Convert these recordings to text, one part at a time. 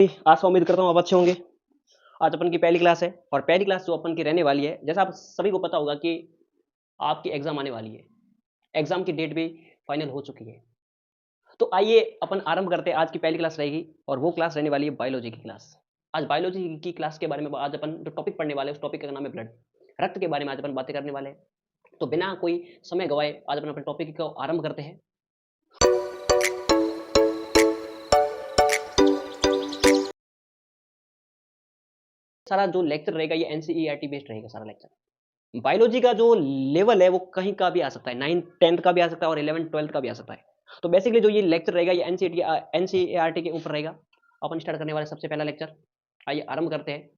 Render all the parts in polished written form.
आशा उम्मीद करता हूँ आप अच्छे होंगे। आज अपन की पहली क्लास है और पहली क्लास जो अपन की रहने वाली है, जैसा आप सभी को पता होगा कि आपकी एग्जाम आने वाली है। एग्जाम की डेट भी फाइनल हो चुकी है। तो आइए अपन आरंभ करते हैं। आज की पहली क्लास रहेगी और वो क्लास रहने वाली है बायोलॉजी की क्लास। आज बायोलॉजी की क्लास के बारे में आज अपन जो टॉपिक पढ़ने वाले हैं उस टॉपिक का नाम है ब्लड। रक्त के बारे में आज अपन बातें करने वाले हैं। तो बिना कोई समय गवाए आज अपन अपने टॉपिक को आरंभ करते हैं। सारा जो लेक्चर रहेगा ये एनसीईआरटी बेस्ड रहेगा सारा लेक्चर। बायोलॉजी का जो लेवल है वो कहीं का भी आ सकता है, 9th 10th का भी आ सकता है और 11th 12th का भी आ सकता है। तो बेसिकली जो ये लेक्चर रहेगा ये एनसीईआरटी के ऊपर रहेगा। अपन स्टार्ट करने वाले सबसे पहला लेक्चर। आइए आरंभ करते हैं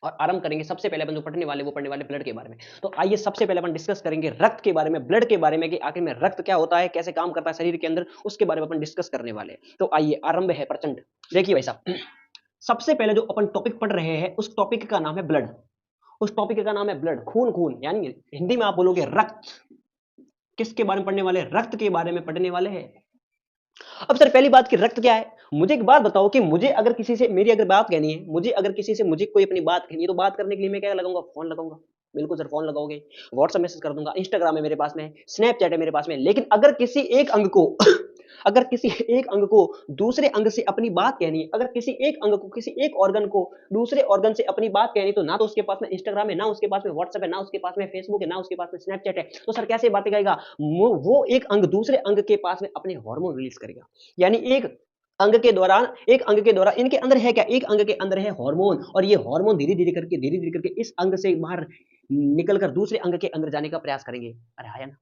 और आरंभ करेंगे। सबसे पहले अपन जो पढ़ने वाले वो पढ़ने वाले ब्लड के बारे में। तो आइए सबसे पहले अपन डिस्कस करेंगे रक्त के बारे में, ब्लड के बारे में कि आखिर में रक्त क्या होता है, कैसे काम करता है शरीर के अंदर, उसके बारे में अपन डिस्कस करने वाले हैं। तो आइए आरंभ है प्रचंड। देखिए भाई साहब, सबसे पहले जो अपन टॉपिक पढ़ रहे हैं उस टॉपिक का नाम है ब्लड। उस टॉपिक का नाम है ब्लड, खून। खून यानी हिंदी में आप बोलोगे रक्त। किसके बारे में पढ़ने वाले हैं? रक्त के बारे में पढ़ने वाले हैं। अब सर पहली बात कि रक्त क्या है, मुझे एक बात बताओ कि मुझे अगर किसी से मेरी अगर बात कहनी है, मुझे अगर किसी से मुझे कोई अपनी बात कहनी है तो बात करने के लिए मैं क्या लगाऊंगा? फोन लगाऊंगा। बिल्कुल सर, फोन लगाओगे, व्हाट्सएप मैसेज कर दूंगा, इंस्टाग्राम है मेरे पास में, स्नैपचैट है मेरे पास में। लेकिन अगर किसी एक अंग को अगर किसी एक अंग को दूसरे अंग से अपनी बात कहनी है, अगर किसी एक अंग को, किसी एक ऑर्गन को दूसरे ऑर्गन से अपनी बात कहनी, तो ना तो उसके पास में इंस्टाग्राम है, ना उसके पास में व्हाट्सएप है, ना उसके पास में फेसबुक है, ना उसके पास में स्नैपचैट है। तो सर कैसे बातें करेगा? वो एक अंग दूसरे अंग के पास में अपने हार्मोन रिलीज करेगा। यानी एक अंग के दौरान, एक अंग के दौरान इनके अंदर है क्या? एक अंग के अंदर है हार्मोन, और ये हार्मोन धीरे धीरे करके इस अंग से बाहर निकलकर दूसरे अंग के अंदर जाने का प्रयास करेंगे। अरे आया ना?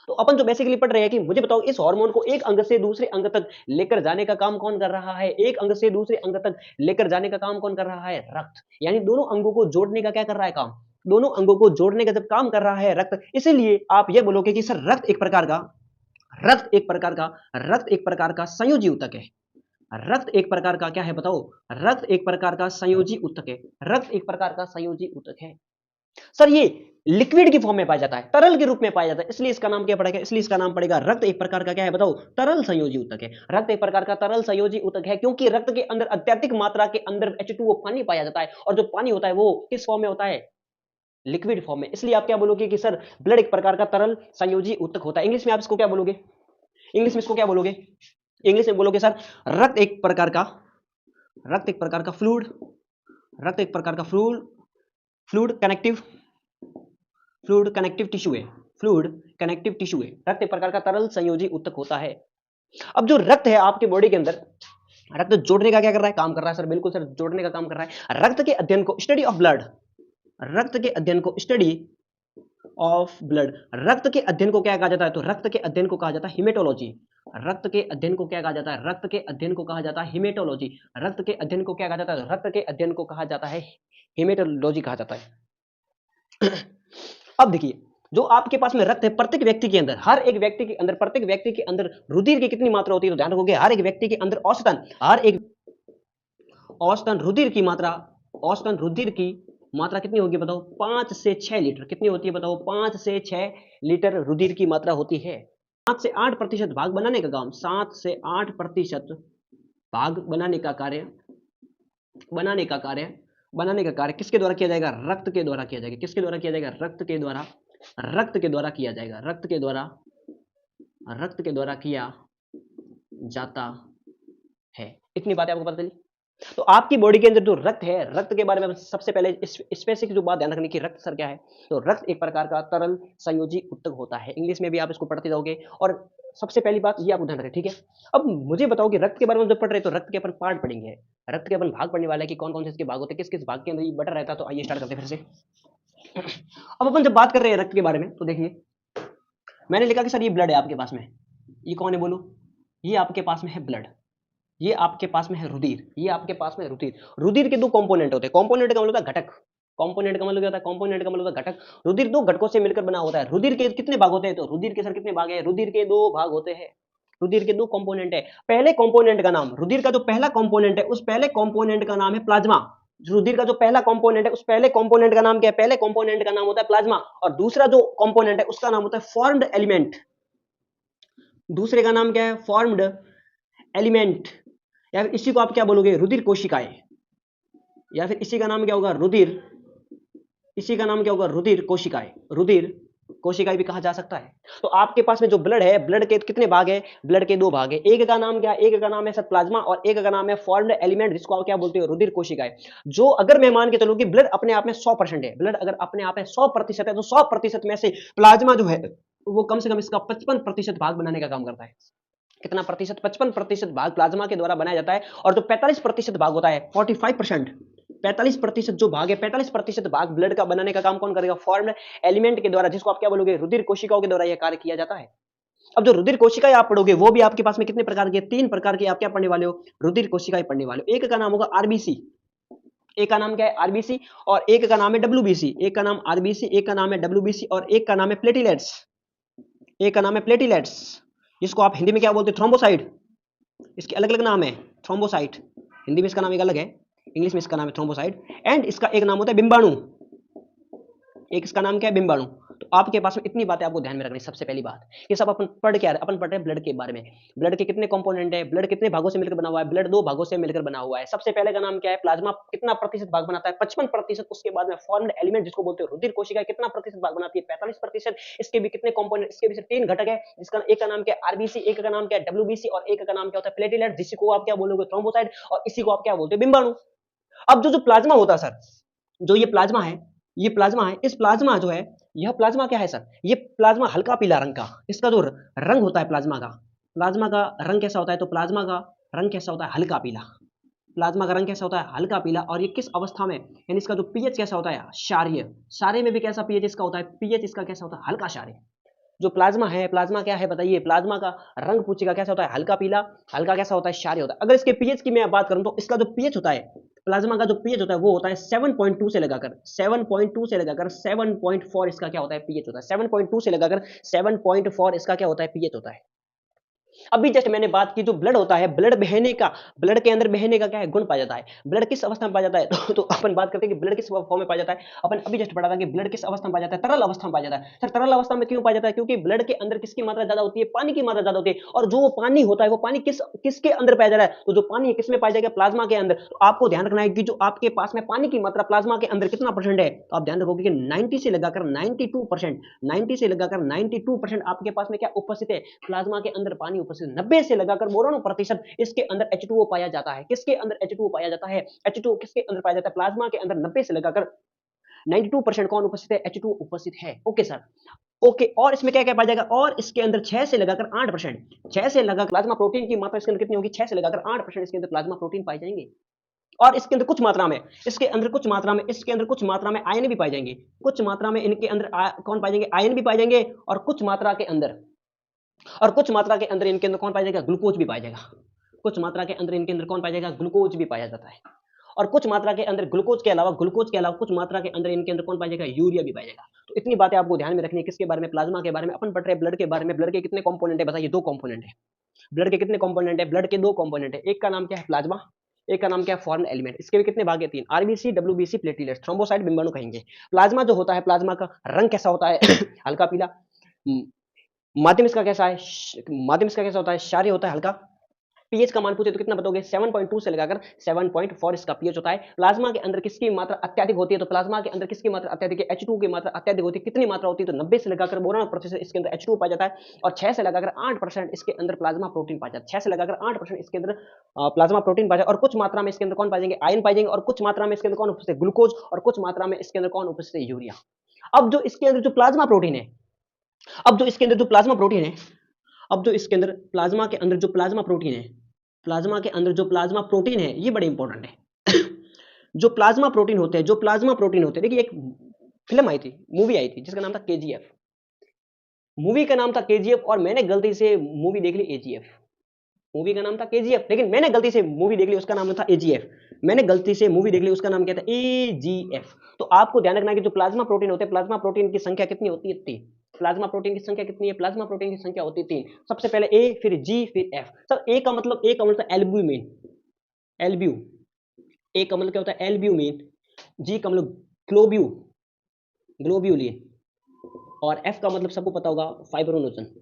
तो अपन जो बेसिकली पढ़ रहे हैं कि मुझे बताओ इस हार्मोन को एक अंग से दूसरे अंग तक लेकर जाने का काम कौन कर रहा है? एक अंग से दूसरे अंग तक लेकर जाने का काम कौन कर रहा है? रक्त। यानी दोनों अंगों को जोड़ने का क्या कर रहा है काम? दोनों अंगों को जोड़ने का जब काम कर रहा है रक्त, इसीलिए आप ये बोलोगे कि सर रक्त एक प्रकार का संयोजी ऊतक है। रक्त एक प्रकार का क्या है बताओ? रक्त एक प्रकार का संयोजी ऊतक है। रक्त एक प्रकार का संयोजी ऊतक है। सर ये लिक्विड की फॉर्म में पाया जाता है, तरल के रूप में पाया जाता है, इसलिए इसका नाम क्या पड़ेगा? इसलिए इसका नाम पड़ेगा रक्त एक प्रकार का क्या है बताओ? तरल संयोजी ऊतक है। रक्त एक प्रकार का तरल संयोजी ऊतक है क्योंकि रक्त के अंदर अत्यधिक मात्रा के अंदर H2O पानी पाया जाता है, और जो पानी होता है वो किस फॉर्म में होता है? लिक्विड फॉर्म में। इसलिए आप क्या बोलोगे कि सर ब्लड एक प्रकार का तरल संयोजी ऊतक होता है। इंग्लिश में आप इसको क्या बोलोगे? इंग्लिश में इसको क्या बोलोगे? इंग्लिश में बोलोगे सर रक्त एक प्रकार का फ्लूइड, रक्त एक प्रकार का फ्लूइड कनेक्टिव टिश्यू है। फ्लूइड कनेक्टिव टिश्यू है। रक्त एक प्रकार का तरल संयोजी ऊतक होता है। अब जो रक्त है आपके बॉडी के अंदर, रक्त जोड़ने का क्या कर रहा है? काम कर रहा है सर। बिल्कुल सर, जोड़ने का काम कर रहा है। रक्त के अध्ययन को स्टडी ऑफ ब्लड, रक्त के अध्ययन को स्टडी ऑफ ब्लड, रक्त के अध्ययन को क्या कहा जाता है? तो रक्त के अध्ययन को कहा जाता है हिमेटोलॉजी। रक्त के अध्ययन को क्या कहा जाता है? रक्त के अध्ययन को कहा जाता है हिमेटोलॉजी। रक्त के अध्ययन को क्या कहा जाता है? रक्त के अध्ययन को कहा जाता है हिमेटोलॉजी कहा जाता है। अब देखिए, जो आपके पास में रक्त है, प्रत्येक व्यक्ति के अंदर, हर एक व्यक्ति के अंदर, प्रत्येक व्यक्ति के अंदर रुधिर की कितनी मात्रा होती है? तो ध्यान रखोगे हर एक व्यक्ति के अंदर औसतन रुधिर की मात्रा कितनी होगी बताओ? 5 से 6 लीटर। कितनी होती है बताओ? 5 से 6 लीटर रुधिर की मात्रा होती है। 7 से 8% भाग बनाने का काम, 7 से 8% भाग बनाने का कार्य किसके द्वारा किया जाएगा? रक्त के द्वारा किया जाएगा। किसके द्वारा किया जाएगा? रक्त के द्वारा किया जाएगा। रक्त के द्वारा किया जाता है। इतनी बातें आपको पता चली। तो आपकी बॉडी के अंदर जो रक्त है, रक्त के बारे में सबसे पहले स्पेसिफिक जो बात ध्यान रखने की, रक्त सर क्या है? तो रक्त एक प्रकार का तरल संयोजी ऊतक होता है। इंग्लिश में भी आप इसको पढ़ते जाओगे, और सबसे पहली बात ये आपको ध्यान रखें, ठीक है? अब मुझे बताओ कि रक्त के बारे में जब पढ़ रहे तो रक्त के अपन पार्ट पढ़ेंगे, रक्त के अपन भाग पढ़ने वाले हैं कि कौन कौन से इसके भाग होते हैं, किस किस भाग के अंदर ये बटा रहता है। तो आइए स्टार्ट करते हैं फिर से। अब अपन जब बात कर रहे हैं रक्त के बारे में, तो देखिए मैंने लिखा कि सर ये ब्लड है आपके पास में। ये कौन है बोलो? ये आपके पास में है ब्लड। ये आपके पास में है रुधिर। ये आपके पास में रुधिर। रुधिर के दो कंपोनेंट होते हैं। कंपोनेंट का मतलब होता है घटक। कंपोनेंट का मतलब क्या होता है? कंपोनेंट का मतलब होता है घटक। रुधिर दो घटकों से मिलकर बना होता है। रुधिर के कितने भाग होते हैं? तो रुधिर के सर कितने भाग है? रुधिर के 2 भाग होते हैं। रुधिर के 2 कंपोनेंट है। पहले कंपोनेंट का नाम, रुधिर का जो पहला कंपोनेंट है उस पहले कंपोनेंट का नाम है प्लाज्मा। रुधिर का जो पहला कंपोनेंट है उस पहले कंपोनेंट का नाम क्या है? पहले कंपोनेंट का नाम होता है प्लाज्मा। और दूसरा जो कंपोनेंट है उसका नाम होता है फॉर्म्ड एलिमेंट। दूसरे का नाम क्या है? Formed element. या फिर इसी को आप क्या बोलोगे, रुधिर कोशिकाएं, या फिर इसी का नाम क्या होगा, रुधिर, इसी का नाम क्या होगा, रुधिर कोशिकाएं, रुधिर कोशिकाएं भी कहा जा सकता है। तो आपके पास में जो ब्लड है, ब्लड के कितने भाग है, ब्लड के दो भाग है, एक का नाम क्या है, एक का नाम है सर प्लाज्मा और एक का नाम है फॉर्म्ड एलिमेंट, जिसको आप क्या बोलते हो, रुधिर कोशिकाएं। जो अगर मैं मान के चलूं कि ब्लड अपने आप में 100% है, ब्लड अगर अपने आप में 100% है, तो 100% में से प्लाज्मा जो है वो कम से कम इसका 55% भाग बनाने का काम करता है। कितना प्रतिशत, 55% भाग प्लाज्मा के द्वारा बनाया जाता है। और जो 45% भाग होता है, 45%, 45% जो भाग है, 45% भाग ब्लड का बनाने का काम कौन करेगा, फॉर्म्ड एलिमेंट के द्वारा, जिसको आप क्या बोलोगे, रुधिर कोशिकाओं के द्वारा यह कार्य किया जाता है। अब जो रुधिर कोशिकाएं आप पढ़ोगे वो भी आपके पास में कितने प्रकार की, 3 प्रकार की आप क्या पढ़ने वाले हो, रुधिर कोशिकाएं पढ़ने वाले हो। एक का नाम होगा आरबीसी, एक का नाम क्या है, आरबीसी, और एक का नाम है डब्ल्यूबीसी, एक का नाम आरबीसी, एक का नाम है डब्ल्यूबीसी, और एक का नाम है प्लेटिलेट्स, एक का नाम है प्लेटिलेट्स, जिसको आप हिंदी में क्या बोलते हैं, थ्रोम्बोसाइट। इसके अलग अलग नाम है, थ्रोम्बोसाइट, हिंदी में इसका नाम एक अलग है, इंग्लिश में इसका नाम है थ्रोम्बोसाइट, एंड इसका एक नाम होता है बिंबाणु, एक इसका नाम क्या है, बिंबाणु। तो आपके पास में इतनी बातें आपको ध्यान में रखनी। सबसे पहली बात, ये सब अपन पढ़ क्या रहे, अपन पढ़ रहे हैं ब्लड के बारे में। ब्लड के कितने कंपोनेंट है, ब्लड कितने भागों से मिलकर बना हुआ है, ब्लड 2 भागों से मिलकर बना हुआ है। सबसे पहले का नाम क्या है, प्लाज्मा कितना प्रतिशत भाग बनाता है, 55%। उसके बाद में फॉर्म्ड एलिमेंट, जिसको बोलते हैं रुधिर कोशिका, कितना प्रतिशत भाग बनाती है, 45%। इसके भी कितने कंपोनेंट, इसके भी सिर्फ 3 घटक है, जिसका एक का नाम क्या है, आरबीसी, एक का नाम क्या है, डब्ल्यूबीसी, और एक का नाम क्या होता है, प्लेटिलेट, जिसको आप क्या बोलोगे, थ्रोम्बोसाइट, और इसी को आप क्या बोलते हैं, बिंबाणु। अब जो प्लाज्मा होता है सर, जो ये प्लाज्मा है, ये प्लाज्मा है, इस प्लाज्मा जो है, यह प्लाज्मा क्या है सर, ये प्लाज्मा हल्का पीला रंग का, इसका जो रंग होता है प्लाज्मा का, प्लाज्मा का रंग कैसा होता है, तो प्लाज्मा का रंग कैसा होता है, हल्का पीला। प्लाज्मा का रंग कैसा होता है, हल्का पीला। और ये किस अवस्था में, यानी इसका जो पीएच कैसा होता है, क्षारीय। क्षारीय में भी कैसा पीएच इसका होता है, पीएच इसका कैसा होता है, हल्का क्षारीय। जो प्लाज्मा है, प्लाज्मा क्या है बताइए, प्लाज्मा का रंग पूछेगा कैसा होता है, हल्का पीला, हल्का कैसा होता है, क्षारीय होता है। अगर इसके पीएच की मैं बात करूं तो इसका जो पीएच होता है, प्लाज्मा का जो पीएच होता है वो होता है 7.2 से लगाकर 7.2 से लगाकर 7.4, इसका क्या होता है, पीएच होता है। 7.2 से लगाकर 7.4 इसका क्या होता है, पीएच होता है। अभी जस्ट मैंने बात की, जो ब्लड होता है, ब्लड बहने का, ब्लड के अंदर बहने का क्या है, गुण पाया जाता है। ब्लड किस अवस्था में पाया जाता है तो अपन बात करते हैं कि ब्लड किस फॉर्म में पाया जाता है। अपन अभी जस्ट पढ़ा था कि ब्लड किस अवस्था में पाया जाता है, तरल अवस्था में पाया जाता है। सर तरल अवस्था में क्यों पाया जाता है, क्योंकि ब्लड के अंदर किसकी मात्रा ज्यादा होती है, पानी की मात्रा ज्यादा होती है। और जो वो पानी होता है, वो पानी किसके अंदर पाया जा रहा है, तो जो पानी है किसमें पाया जाएगा, प्लाज्मा के अंदर। तो आपको ध्यान रखना है कि जो आपके पास में पानी की मात्रा प्लाज्मा के अंदर कितना परसेंट है, तो आप ध्यान रखोगे कि 90 से लगाकर 92%, 90 से लगाकर 92% आपके पास में क्या उपस्थित है, प्लाज्मा के अंदर पानी उपस्थित। 90 से लगाकर 92% इसके अंदर H2O पाया जाता है। किसके अंदर H2O पाया जाता है, H2O किसके अंदर पाया जाता है, प्लाज्मा के अंदर 90 से लगाकर 92% कौन उपस्थित है, H2O उपस्थित है। Okay sir, okay. और इसमें क्या क्या पाया जाएगा, और इसके अंदर 6 से लगाकर 8%, 6 से लगाकर प्लाज्मा प्रोटीन की मात्रा इसके अंदर कितनी होगी, 6 से लगाकर 8% इसके अंदर प्लाज्मा प्रोटीन पाए जाएंगे। और इसके अंदर कुछ मात्रा में, इसके अंदर कुछ मात्रा में, इसके अंदर कुछ मात्रा में आयन भी पाए जाएंगे। कुछ मात्रा में इनके अंदर कौन पाए जाएंगे, आयन भी पाए जाएंगे। और कुछ मात्रा के अंदर, और कुछ मात्रा के अंदर इनके अंदर कौन पाया जाएगा, ग्लूकोज भी पाया जाएगा। कुछ मात्रा के अंदर इनके अंदर कौन पाया जाएगा, ग्लूकोज भी पाया जाता है। और कुछ मात्रा के अंदर ग्लूकोज के अलावा, कुछ मात्रा के अंदर इनके अंदर कौन पाया जाएगा, यूरिया भी पाया जाएगा। तो इतनी बातें आपको ध्यान में रखनी है। किसके बारे में, प्लाज्मा के बारे में। अपन पढ़ रहे हैं ब्लड के बारे में। ब्लड के कितने कंपोनेंट है बताइए, 2 कंपोनेंट है। ब्लड के कितने कंपोनेंट है, ब्लड के 2 कंपोनेंट है। एक का नाम क्या है, प्लाज्मा, एक का नाम क्या है, फॉर्म्ड एलिमेंट। इसके भी कितने भाग है, 3, आरबीसी, डब्ल्यूबीसी, प्लेटलेट्स, थ्रोम्बोसाइट, बिंबाणु कहेंगे। प्लाज्मा जो होता है, प्लाज्मा का रंग कैसा होता है हल्का पीला। माध्यम इसका कैसा है, माध्यम इसका कैसा होता है, क्षारीय होता है, हल्का। पीएच का मान पूछे तो कितना बताओगे, 7.2 से लगाकर 7.4 इसका पीएच होता है। प्लाज्मा के अंदर किसकी मात्रा अत्यधिक होती है, तो प्लाज्मा के अंदर किसकी मात्रा अत्यधिक है, H2 की मात्रा अत्यधिक होती है। कितनी मात्रा होती है, तो 90 से लगाकर 92% इसके अंदर H2 पाया जाता है। और 6 से लगाकर 8% इसके अंदर प्लाज्मा प्रोटीन पाया जाता है। 6 से लगाकर 8% इसके अंदर प्लाज्मा प्रोटीन पाया जाता है। और कुछ मात्रा में इसके अंदर कौन पाए जाएंगे, आयन पाए जाएंगे। और कुछ मात्रा में इसके अंदर कौन उपस्थित है, ग्लूकोज। और कुछ मात्रा में इसके अंदर कौन उपस्थित है, यूरिया। अब जो इसके अंदर जो प्लाज्मा प्रोटीन है, अब जो इसके अंदर जो प्लाज्मा प्रोटीन है, अब जो इसके अंदर प्लाज्मा के अंदर जो प्लाज्मा प्रोटीन है, प्लाज्मा के अंदर जो प्लाज्मा प्रोटीन है, ये बड़े इंपॉर्टेंट है जो प्लाज्मा प्रोटीन होते हैं, जो प्लाज्मा प्रोटीन होते हैं, देखिए एक फिल्म आई थी, मूवी आई थी, जिसका नाम था केजीएफ। मूवी का नाम था केजीएफ और मैंने गलती से मूवी देख ली एजीएफ। मूवी का नाम था केजीएफ, लेकिन मैंने गलती से मूवी देख ली, उसका नाम था एजीएफ। मैंने गलती से मूवी देख ली, उसका नाम क्या था, एजीएफ। तो आपको ध्यान रखना है कि जो प्लाज्मा प्रोटीन होते हैं, प्लाज्मा प्रोटीन की संख्या कितनी होती है, 3। प्लाज्मा प्रोटीन की संख्या कितनी है, प्लाज्मा प्रोटीन की संख्या होती है 3। सबसे पहले ए, फिर जी, फिर एफ। सर ए का मतलब एल्ब्यूमिन, एल्ब्यू। ए का मतलब क्या होता है, एल्ब्यूमिन। जी का मतलब ग्लोब्यू, ग्लोब्यूलिन। और एफ का मतलब सबको पता होगा, फाइब्रोनोजन।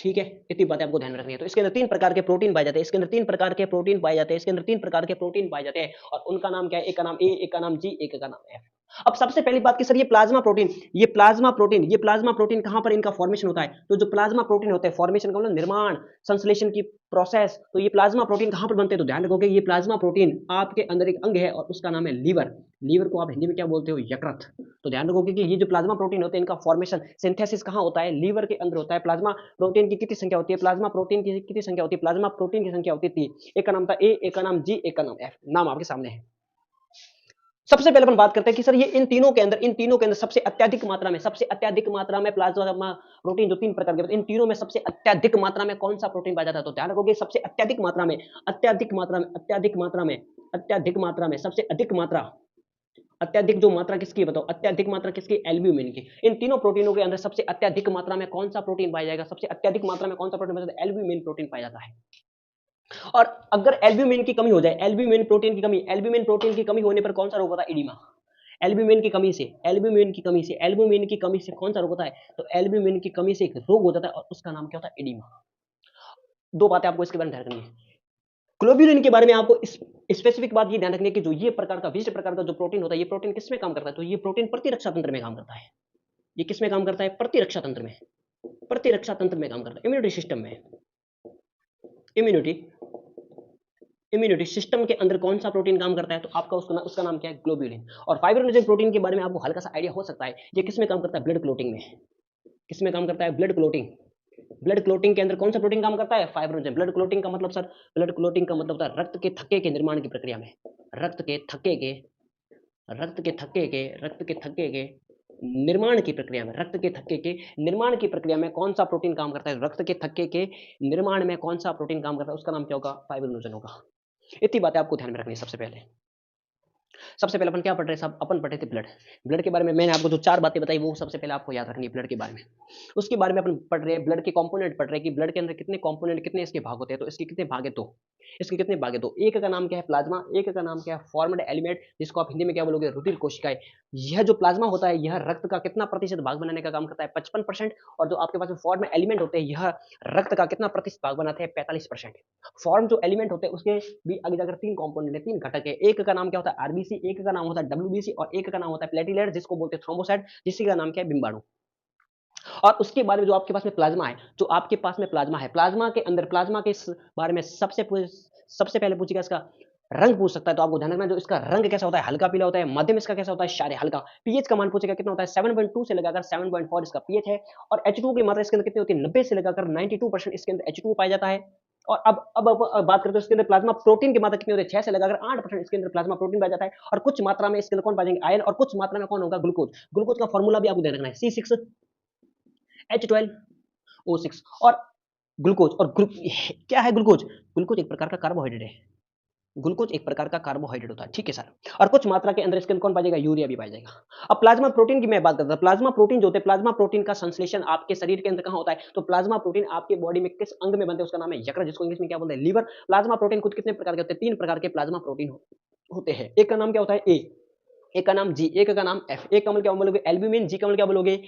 ठीक है, इतनी बातें आपको ध्यान में रखनी है। तो इसके अंदर 3 प्रकार के प्रोटीन पाए जाते हैं, इसके अंदर 3 प्रकार के प्रोटीन पाए जाते हैं, इसके अंदर 3 प्रकार के प्रोटीन पाए जाते हैं और उनका नाम क्या है? एक का नाम ए, एक का नाम जी, एक का नाम एफ। अब सबसे पहली बात कि सर ये प्लाज्मा प्रोटीन कहां पर इनका फॉर्मेशन होता है? तो जो प्लाज्मा प्रोटीन होते हैं, फॉर्मेशन का मतलब निर्माण, संश्लेषण की प्रोसेस, तो ये प्लाज्मा प्रोटीन कहां पर बनते हैं? तो ध्यान रखोगे ये प्लाज्मा प्रोटीन आपके अंदर एक अंग है और उसका नाम है लीवर। लीवर को आप हिंदी में क्या बोलते हो? यकृत। तो ध्यान रखोगे कि ये जो प्लाज्मा प्रोटीन होते हैं इनका फॉर्मेशन, सिंथेसिस कहां होता है? लीवर के अंदर होता है। प्लाज्मा प्रोटीन की कितनी संख्या होती है? प्लाज्मा प्रोटीन की कितनी संख्या होती है? प्लाज्मा प्रोटीन की संख्या होती है 3। एक का नाम था ए, एक का नाम जी, एक का नाम एफ। नाम आपके सामने है। सबसे पहले अपन बात करते हैं कि सर ये इन तीनों के अंदर सबसे अत्यधिक मात्रा में प्लाज्मा प्रोटीन जो 3 प्रकार के, इन तीनों में सबसे अत्यधिक मात्रा में कौन सा प्रोटीन पाया जाता है? तो ध्यान रखोगे सबसे अत्यधिक मात्रा में सबसे अधिक मात्रा, अत्यधिक जो मात्रा किसकी बताओ? अत्यधिक मात्रा किसकी? एल्ब्यूमिन की। इन तीनों प्रोटीनों के अंदर सबसे अत्यधिक मात्रा में कौन सा प्रोटीन पाया जाएगा? सबसे अत्यधिक मात्रा में कौन सा प्रोटीन पाया जाता है? एल्ब्यूमिन प्रोटीन पाया जाता है। और अगर एल्ब्यूमिन की कमी हो जाए, एल्ब्यूमिन प्रोटीन की कमी होने पर कौन सा रोग होता है? एडिमा। एल्ब्यूमिन की कमी से कौन सा रोग होता है? तो एल्ब्यूमिन की कमी से एक रोग हो जाता है और उसका नाम क्या होता है? एडिमा। दो बातें आपको इसके बारे में ध्यान रखनी है। ग्लोब्यूलिन के बारे में आपको स्पेसिफिक बात ये ध्यान रखनी है कि जो ये प्रकार का विशिष्ट प्रकार का जो प्रोटीन होता है, ये प्रोटीन किसमें काम करता है? तो ये प्रोटीन प्रतिरक्षा तंत्र में काम करता है। ये किसमें काम करता है? प्रतिरक्षा तंत्र में काम करता है, इम्यूनिटी सिस्टम में। इम्यूनिटी सिस्टम के अंदर कौन सा प्रोटीन काम करता है? तो आपका उसका नाम क्या है? ग्लोब्यूलिन। और फाइब्रोनेक्टिन प्रोटीन के बारे में आपको हल्का सा आइडिया हो सकता है, ये किसमें काम करता है? ब्लड क्लोटिंग में। किसमें काम करता है? ब्लड क्लोटिंग के अंदर कौन सा प्रोटीन काम करता है? फाइब्रोनेक्टिन। ब्लड क्लोटिंग का मतलब सर, ब्लड क्लोटिंग का मतलब होता है रक्त के थक्के के निर्माण की प्रक्रिया में, रक्त के थक्के के निर्माण की प्रक्रिया में कौन सा प्रोटीन काम करता है? रक्त के थक्के के निर्माण में कौन सा प्रोटीन काम करता है? उसका नाम क्या होगा? फाइब्रोनेक्टिन होगा। इतनी बातें आपको ध्यान में रखनी है। सबसे पहले अपन क्या पढ़ रहे हैं साहब? अपन पढ़े थे ब्लड के बारे में। मैंने आपको जो 4 बातें बताई वो सबसे पहले आपको याद रखनी है ब्लड के बारे में। उसके बारे में अपन पढ़ रहे हैं, ब्लड के कंपोनेंट पढ़ रहे हैं कि ब्लड के अंदर कितने कंपोनेंट, कितने इसके भाग होते हैं। तो इसके कितने भाग है? 2। इसके कितने भाग है? 2। एक का नाम क्या है? प्लाज्मा। एक का नाम क्या है? फॉर्म्ड एलिमेंट, जिसको आप हिंदी में क्या बोलोगे? रुधिर कोशिकाएं। यह जो प्लाज्मा होता है यह रक्त का कितना प्रतिशत भाग बनाने का काम करता है? 55%। और जो आपके पास में फॉर्म एलिमेंट होते हैं यह रक्त का कितना प्रतिशत भाग बनाते हैं? 45%। फॉर्म जो एलिमेंट होते हैं उसके भी आगे जाकर 3 कंपोनेंट है, 3 घटक है। एक का नाम क्या होता है? आरबीसी, एक का नाम होता है डब्ल्यूबीसी और एक का नाम होता है प्लेटिलेट, जिसको बोलते हैं थ्रोम्बोसाइट, जिसी का नाम क्या है? बिंबाणु। और उसके बाद में जो आपके पास में प्लाज्मा है, प्लाज्मा के अंदर, प्लाज्मा के बारे में सबसे पहले पूछेगा इसका रंग पूछ सकता है। तो आपको ध्यान रखना जो इसका रंग कैसा होता है? हल्का पीला होता है। मध्यम इसका कैसा होता है? क्षारीय हल्का। पीएच का मान पूछेगा कितना होता है? 7.2 से लगाकर 7.4 इसका पीएच है। और H2 की मात्रा इसके अंदर कितनी होती है? 90 से लगाकर 92% इसके अंदर H2 पाया जाता है। और अब बात करते हैं इसके अंदर प्लाज्मा प्रोटीन की मात्रा कितनी होती है? 6 से लगाकर 8% इसके अंदर प्लाज्मा प्रोटीन पाया जाता है। और कुछ मात्रा में इसके अंदर कौन पाएंगे? आयरन। और कुछ मात्रा में कौन होगा? ग्लूकोज का फॉर्मूला भी आपको ध्यान रखना है, C6H12O6। और ग्लूकोज क्या है? ग्लूकोज एक प्रकार का कार्बोहाइड्रेट है। होता है, ठीक है सर। और कुछ मात्रा के अंदर इसके अंदर कौन पाएगा? यूरिया भी पाया जाएगा। अब प्लाज्मा प्रोटीन की मैं बात करता हूं। प्लाज्मा प्रोटीन जो होते हैं, प्लाज्मा प्रोटीन का संश्लेषण आपके शरीर के अंदर कहां होता है? तो प्लाज्मा प्रोटीन आपके बॉडी में किस अंग में बनते हैं? उसका नाम है यकृत, जिसको इंग्लिश में क्या बोलते हैं? लीवर। प्लाज्मा प्रोटीन कुछ कितने प्रकार के होते हैं? 3 प्रकार के प्लाज्मा प्रोटीन होते हैं। एक का नाम क्या होता है? ए, एक का नाम जी, एक का नाम एफ। एक का मतलब क्या बोलोगे? एल्ब्यूमिन। जी का मतलब क्या बोलोगे?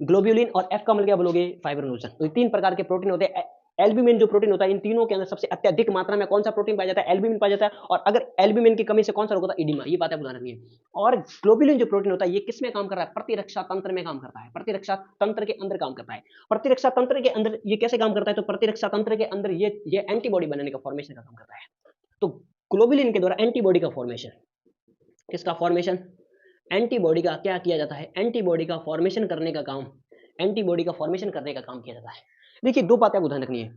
ग्लोब्यूलिन। और एफ का मतलब क्या बोलोगे? फाइब्रोनेक्टिन। तो ये 3 प्रकार के प्रोटीन होते हैं। एल्ब्यूमिन जो प्रोटीन होता है, इन तीनों के अंदर सबसे अत्यधिक मात्रा में कौन सा प्रोटीन पाया जाता है? एल्ब्यूमिन पाया जाता है। और अगर एल्ब्यूमिन की कमी से कौन सा रोग होता है? एडिमा। ये बात आपको ध्यान रखनी है। और ग्लोब्यूलिन जो प्रोटीन होता है ये किसमें काम कर रहा है? प्रतिरक्षा तंत्र में काम करता है। प्रतिरक्षा तंत्र के अंदर काम करता है। प्रतिरक्षा तंत्र के अंदर ये कैसे काम करता है? तो प्रतिरक्षा तंत्र के अंदर ये एंटीबॉडी बनाने का फॉर्मेशन का काम करता है। तो ग्लोब्यूलिन के द्वारा एंटीबॉडी का फॉर्मेशन, किसका फॉर्मेशन? एंटीबॉडी का क्या किया जाता है? एंटीबॉडी का फॉर्मेशन करने का काम किया जाता है। देखिए 2 बातें आपको ध्यान रखनी है।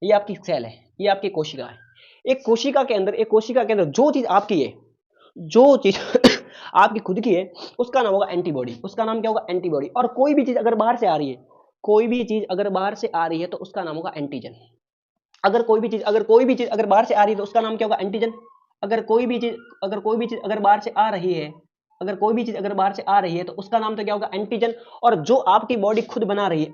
ये आपकी सेल है, ये आपकी कोशिका है। एक कोशिका के अंदर जो चीज आपकी है, जो चीज आपकी खुद की है, उसका नाम होगा एंटीबॉडी। उसका नाम क्या होगा? एंटीबॉडी। और कोई भी चीज अगर बाहर से आ रही है, तो उसका नाम होगा एंटीजन। अगर कोई भी चीज अगर बाहर से आ रही है तो उसका नाम क्या होगा? एंटीजन। अगर कोई भी चीज अगर बाहर से आ रही है तो उसका नाम तो क्या होगा? एंटीजन। और जो आपकी बॉडी खुद बना रही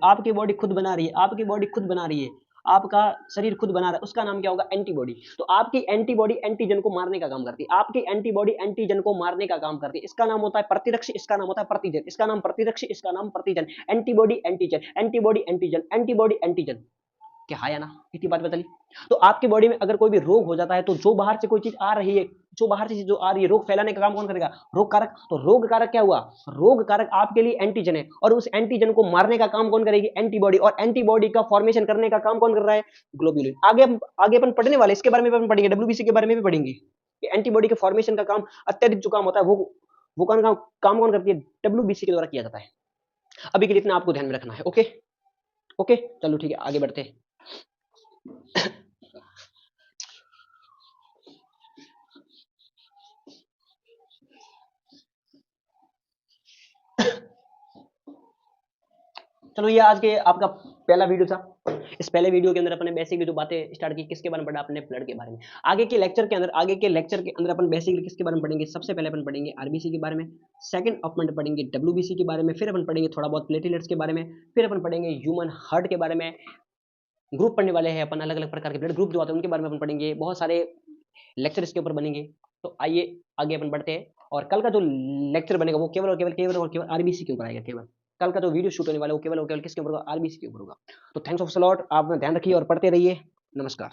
है, आपका शरीर खुद बना रहा है, उसका नाम क्या होगा? एंटीबॉडी। तो आपकी एंटीबॉडी एंटीजन को मारने का काम करती है, आपकी एंटीबॉडी एंटीजन को मारने का काम करती है। इसका नाम होता है प्रतिरक्षी, इसका नाम होता है प्रतिजन, इसका नाम प्रतिरक्षी, इसका नाम प्रतिजन। Antibody antigen, antibody antigen, antibody antigen. क्या है या ना? इतनी बात बता ली। तो आपकी बॉडी में अगर कोई भी रोग हो जाता है, तो जो बाहर से कोई चीज आ रही है, जो बाहर से चीज जो आ रही है, रोग फैलाने का काम कौन करेगा? रोग कारक। तो रोग कारक क्या हुआ? रोग कारक आपके लिए एंटीजन है, और उस एंटीजन को मारने का काम कौन करेगी? एंटीबॉडी। और एंटीबॉडी का फॉर्मेशन करने का काम कौन कर रहा है? ग्लोब्यूलिन। आगे अपन पढ़ने वाले, इसके बारे में अपन पढ़ेंगे, डब्ल्यूबीसी के बारे में भी पढ़ेंगे कि एंटीबॉडी के फॉर्मेशन का काम, अत्यधिक जो काम होता है वो काम कौन करती है? डब्ल्यूबीसी के द्वारा किया जाता है। अभी के लिए इतना आपको ध्यान में रखना है। ओके ओके, चलो ठीक है, आगे बढ़ते हैं। चलो, ये आज के आपका पहला वीडियो था। इस पहले वीडियो के अंदर अपने बेसिकली जो बातें स्टार्ट की, किसके बारे में पढ़ा? अपने ब्लड के बारे में। आगे के लेक्चर के अंदर अपन बेसिकली किसके बारे में पढ़ेंगे? सबसे पहले अपन पढ़ेंगे आरबीसी के बारे में, सेकंड अपन पढ़ेंगे डब्ल्यूबीसी के बारे में, फिर अपन पढ़ेंगे थोड़ा बहुत प्लेटलेट्स के बारे में, फिर अपन पढ़ेंगे ह्यूमन हार्ट के बारे में। ग्रुप पढ़ने वाले हैं अपन, अलग अलग प्रकार के ब्लड ग्रुप जो आते हैं उनके बारे में अपन पढ़ेंगे, बहुत सारे लेक्चर इसके ऊपर बनेंगे। तो आइए आगे अपन बढ़ते हैं। और कल का जो लेक्चर बनेगा वो केवल और केवल आरबीसी के ऊपर आएगा। केवल कल का जो वीडियो शूट होने वाला है वो केवल और केवल किसके ऊपर होगा? आरबीसी के ऊपर होगा। तो थैंक्स ऑफ लॉट, आप ध्यान रखिए और पढ़ते रहिए। नमस्कार।